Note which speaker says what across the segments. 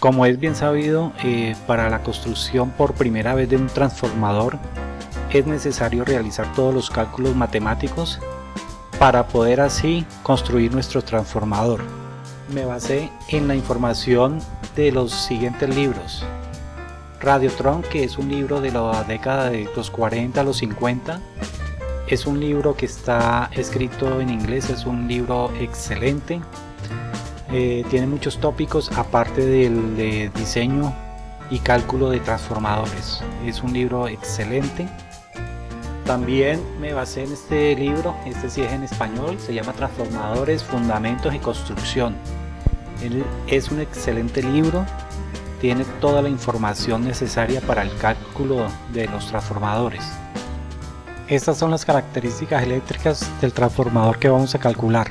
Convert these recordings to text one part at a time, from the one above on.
Speaker 1: Como es bien sabido, para la construcción por primera vez de un transformador es necesario realizar todos los cálculos matemáticos para poder así construir nuestro transformador. Me basé en la información de los siguientes libros: Radiotron, que es un libro de la década de los 40 a los 50, es un libro que está escrito en inglés, es un libro excelente, tiene muchos tópicos aparte del de diseño y cálculo de transformadores, es un libro excelente. También me basé en este libro, este sí es en español, se llama Transformadores, Fundamentos y Construcción. Es un excelente libro, tiene toda la información necesaria para el cálculo de los transformadores. Estas son las características eléctricas del transformador que vamos a calcular.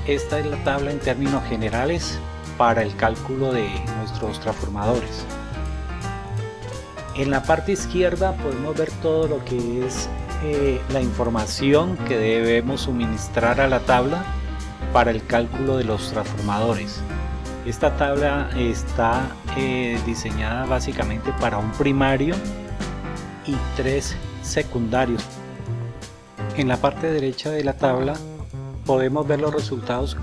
Speaker 1: Esta es la tabla en términos generales para el cálculo de nuestros transformadores. En la parte izquierda podemos ver todo lo que es la información que debemos suministrar a la tabla para el cálculo de los transformadores. Esta tabla está diseñada básicamente para un primario y 3 secundarios. En la parte derecha de la tabla podemos ver los resultados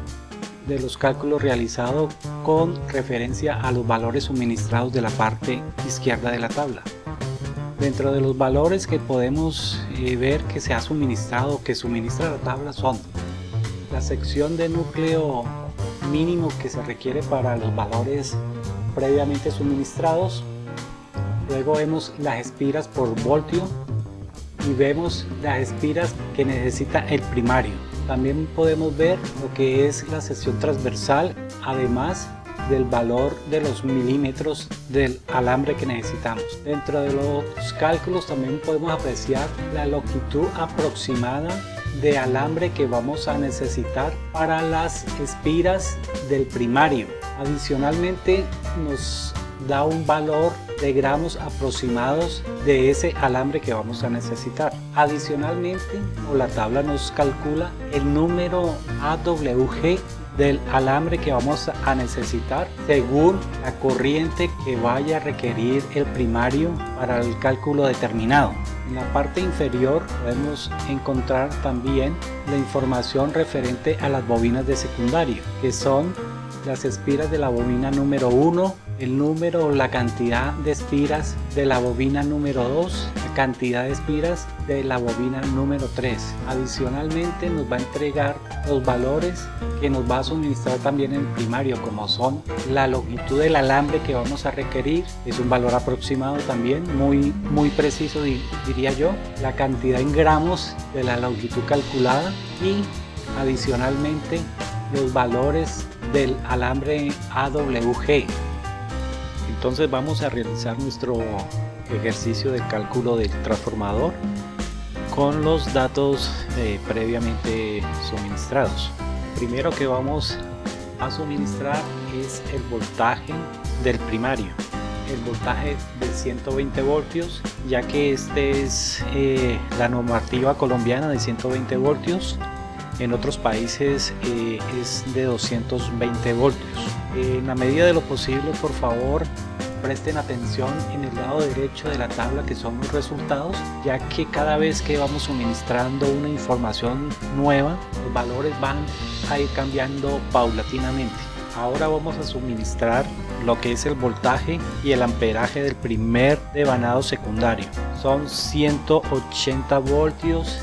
Speaker 1: de los cálculos realizados con referencia a los valores suministrados de la parte izquierda de la tabla. Dentro de los valores que podemos ver que se ha suministrado, que suministra la tabla, son la sección de núcleo mínimo que se requiere para los valores previamente suministrados. Luego vemos las espiras por voltio y vemos las espiras que necesita el primario. También podemos ver lo que es la sección transversal, además del valor de los milímetros del alambre que necesitamos. Dentro de los cálculos también podemos apreciar la longitud aproximada de alambre que vamos a necesitar para las espiras del primario. Adicionalmente nos da un valor de gramos aproximados de ese alambre que vamos a necesitar. Adicionalmente, la tabla nos calcula el número AWG del alambre que vamos a necesitar según la corriente que vaya a requerir el primario para el cálculo determinado. En la parte inferior podemos encontrar también la información referente a las bobinas de secundario, que son las espiras de la bobina número 1, el número o la cantidad de espiras de la bobina número 2, la cantidad de espiras de la bobina número 3. Adicionalmente nos va a entregar los valores que nos va a suministrar también en el primario, como son la longitud del alambre que vamos a requerir, es un valor aproximado también, muy preciso diría yo, la cantidad en gramos de la longitud calculada y adicionalmente los valores del alambre AWG. Entonces vamos a realizar nuestro ejercicio de cálculo del transformador con los datos previamente suministrados. Primero que vamos a suministrar es el voltaje del primario, el voltaje de 120 voltios, ya que este es la normativa colombiana de 120 voltios. En otros países es de 220 voltios. En la medida de lo posible, por favor, presten atención en el lado derecho de la tabla, que son los resultados, ya que cada vez que vamos suministrando una información nueva, los valores van a ir cambiando paulatinamente. Ahora vamos a suministrar lo que es el voltaje y el amperaje del primer devanado secundario. Son 180 voltios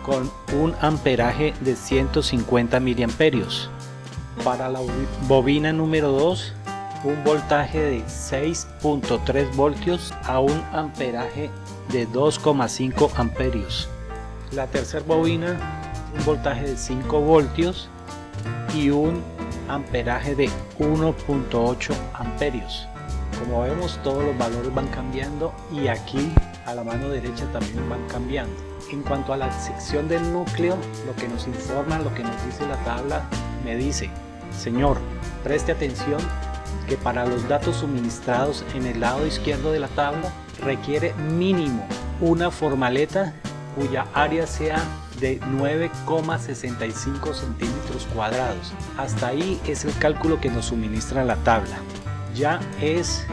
Speaker 1: con un amperaje de 150 miliamperios. Para la bobina número 2, un voltaje de 6.3 voltios a un amperaje de 2,5 amperios. La tercera bobina, un voltaje de 5 voltios y un amperaje de 1.8 amperios. Como vemos, todos los valores van cambiando y aquí a la mano derecha también van cambiando. En cuanto a la sección del núcleo, lo que nos informa, lo que nos dice la tabla, me dice: señor, preste atención que para los datos suministrados en el lado izquierdo de la tabla requiere mínimo una formaleta cuya área sea de 9,65 centímetros cuadrados. Hasta ahí es el cálculo que nos suministra la tabla. Ya es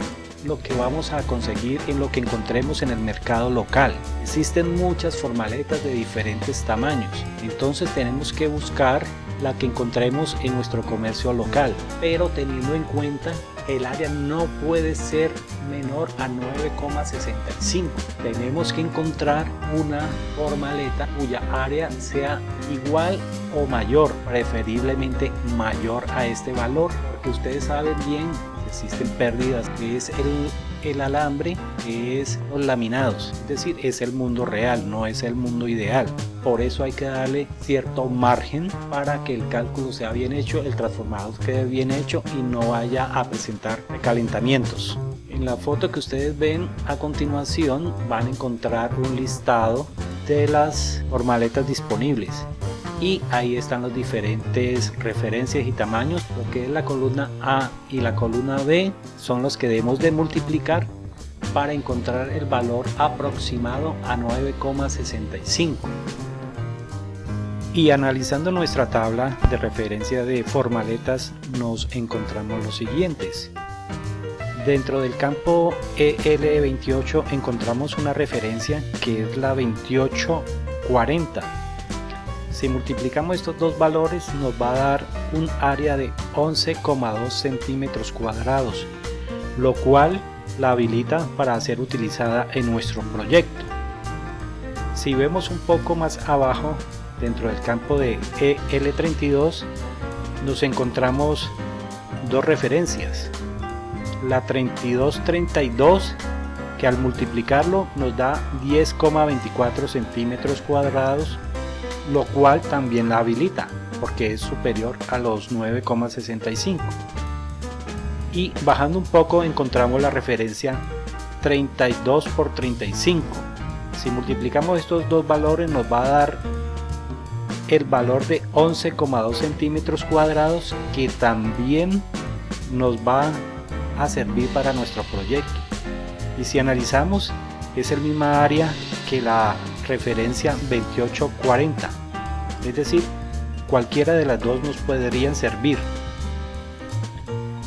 Speaker 1: lo que vamos a conseguir en lo que encontremos en el mercado local. Existen muchas formaletas de diferentes tamaños, entonces tenemos que buscar la que encontremos en nuestro comercio local, pero teniendo en cuenta el área no puede ser menor a 9,65. Tenemos que encontrar una formaleta cuya área sea igual o mayor, preferiblemente mayor a este valor, porque ustedes saben bien que existen pérdidas, que es el alambre, que es los laminados, es decir, es el mundo real, no es el mundo ideal. Por eso hay que darle cierto margen para que el cálculo sea bien hecho, el transformador quede bien hecho y no vaya a presentar recalentamientos. En la foto que ustedes ven a continuación van a encontrar un listado de las formaletas disponibles y ahí están las diferentes referencias y tamaños. Lo que es la columna A y la columna B son los que debemos de multiplicar para encontrar el valor aproximado a 9,65. Y analizando nuestra tabla de referencia de formaletas nos encontramos los siguientes. Dentro del campo EL28 encontramos una referencia que es la 2840. Si multiplicamos estos dos valores nos va a dar un área de 11,2 centímetros cuadrados, lo cual la habilita para ser utilizada en nuestro proyecto. Si vemos un poco más abajo, dentro del campo de EL32 nos encontramos dos referencias. La 3232, que al multiplicarlo nos da 10,24 centímetros cuadrados, lo cual también la habilita porque es superior a los 9,65. Y bajando un poco encontramos la referencia 32 por 35. Si multiplicamos estos dos valores nos va a dar el valor de 11,2 centímetros cuadrados, que también nos va a servir para nuestro proyecto. Y si analizamos, es el misma área que la referencia 2840, es decir, cualquiera de las dos nos podrían servir.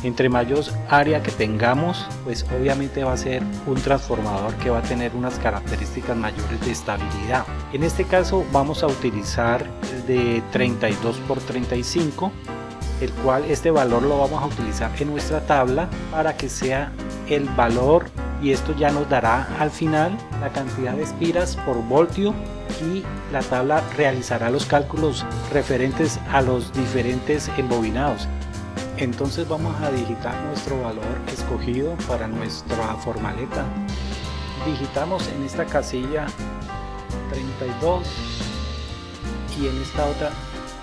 Speaker 1: Entre mayor área que tengamos, pues obviamente va a ser un transformador que va a tener unas características mayores de estabilidad. En este caso vamos a utilizar el de 32 por 35, el cual este valor lo vamos a utilizar en nuestra tabla para que sea el valor, y esto ya nos dará al final la cantidad de espiras por voltio, y la tabla realizará los cálculos referentes a los diferentes embobinados. Entonces vamos a digitar nuestro valor escogido para nuestra formaleta. Digitamos en esta casilla 32 y en esta otra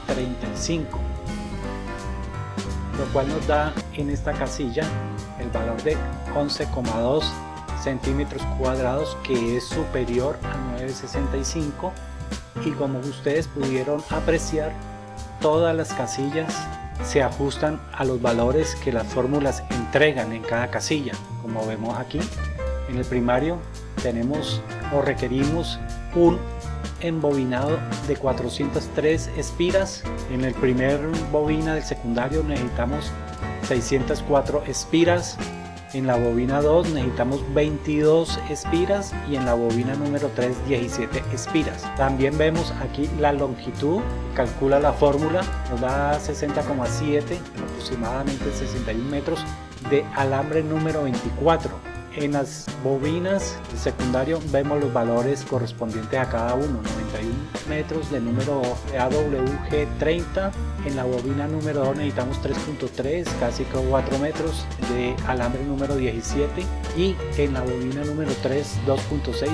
Speaker 1: 35, lo cual nos da en esta casilla el valor de 11,2 centímetros cuadrados, que es superior a 9,65. Y como ustedes pudieron apreciar, todas las casillas se ajustan a los valores que las fórmulas entregan en cada casilla. Como vemos aquí, en el primario tenemos o requerimos un embobinado de 403 espiras. En el primer bobina del secundario necesitamos 604 espiras. En la bobina 2 necesitamos 22 espiras y en la bobina número 3 17 espiras. También vemos aquí la longitud, calcula la fórmula, nos da 60,7, aproximadamente 61 metros de alambre número 24. En las bobinas del secundario vemos los valores correspondientes a cada uno: 91 metros de número AWG30. En la bobina número 2 necesitamos 3.3, casi 4 metros de alambre número 17. Y en la bobina número 3, 2.6,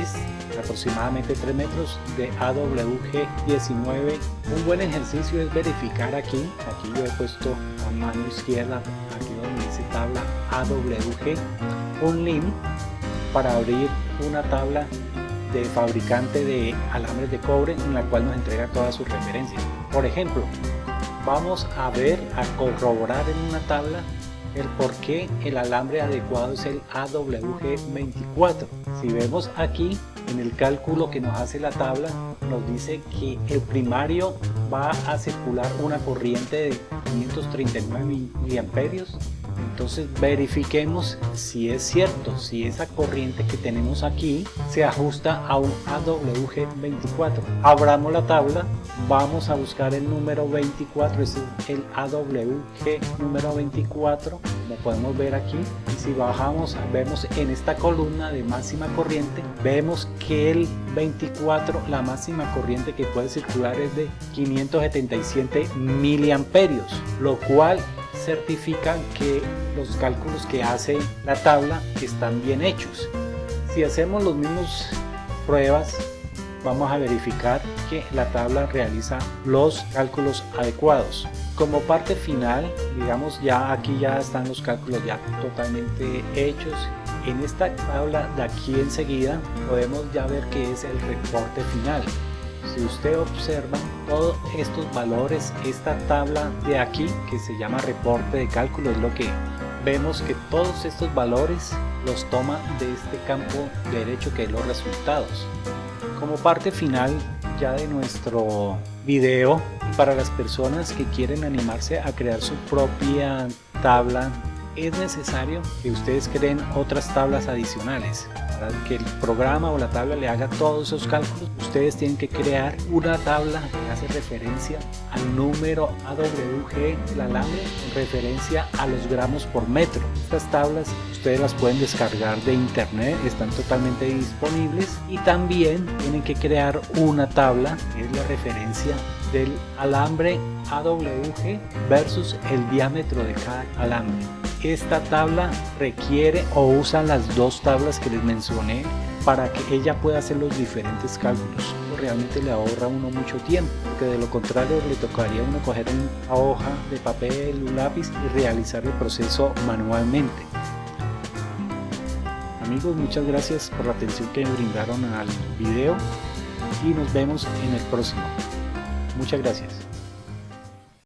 Speaker 1: aproximadamente 3 metros de AWG19. Un buen ejercicio es verificar aquí yo he puesto a mano izquierda, aquí donde dice tabla AWG, un link para abrir una tabla de fabricante de alambres de cobre en la cual nos entrega todas sus referencias. Por ejemplo, vamos a corroborar en una tabla el por qué el alambre adecuado es el AWG24. Si vemos aquí en el cálculo que nos hace la tabla, nos dice que el primario va a circular una corriente de 539 miliamperios. Entonces verifiquemos si es cierto, si esa corriente que tenemos aquí se ajusta a un AWG24. Abramos la tabla, vamos a buscar el número 24, este es el AWG número 24, como podemos ver aquí. Y si bajamos, vemos en esta columna de máxima corriente, vemos que el 24, la máxima corriente que puede circular es de 577 miliamperios, lo cual certifican que los cálculos que hace la tabla están bien hechos. Si hacemos los mismos pruebas, vamos a verificar que la tabla realiza los cálculos adecuados. Como parte final, digamos, ya aquí ya están los cálculos ya totalmente hechos. En esta tabla de aquí enseguida podemos ya ver que es el reporte final. Si usted observa todos estos valores, esta tabla de aquí que se llama reporte de cálculo, es lo que vemos que todos estos valores los toma de este campo derecho, que es los resultados. Como parte final ya de nuestro video, para las personas que quieren animarse a crear su propia tabla, es necesario que ustedes creen otras tablas adicionales. Para que el programa o la tabla le haga todos esos cálculos, ustedes tienen que crear una tabla que hace referencia al número AWG del alambre en referencia a los gramos por metro. Estas tablas ustedes las pueden descargar de internet, están totalmente disponibles, y también tienen que crear una tabla que es la referencia del alambre AWG versus el diámetro de cada alambre. Esta tabla requiere o usa las dos tablas que les mencioné para que ella pueda hacer los diferentes cálculos. Realmente le ahorra a uno mucho tiempo, porque de lo contrario le tocaría a uno coger una hoja de papel, un lápiz y realizar el proceso manualmente. Amigos, muchas gracias por la atención que me brindaron al video y nos vemos en el próximo. Muchas gracias.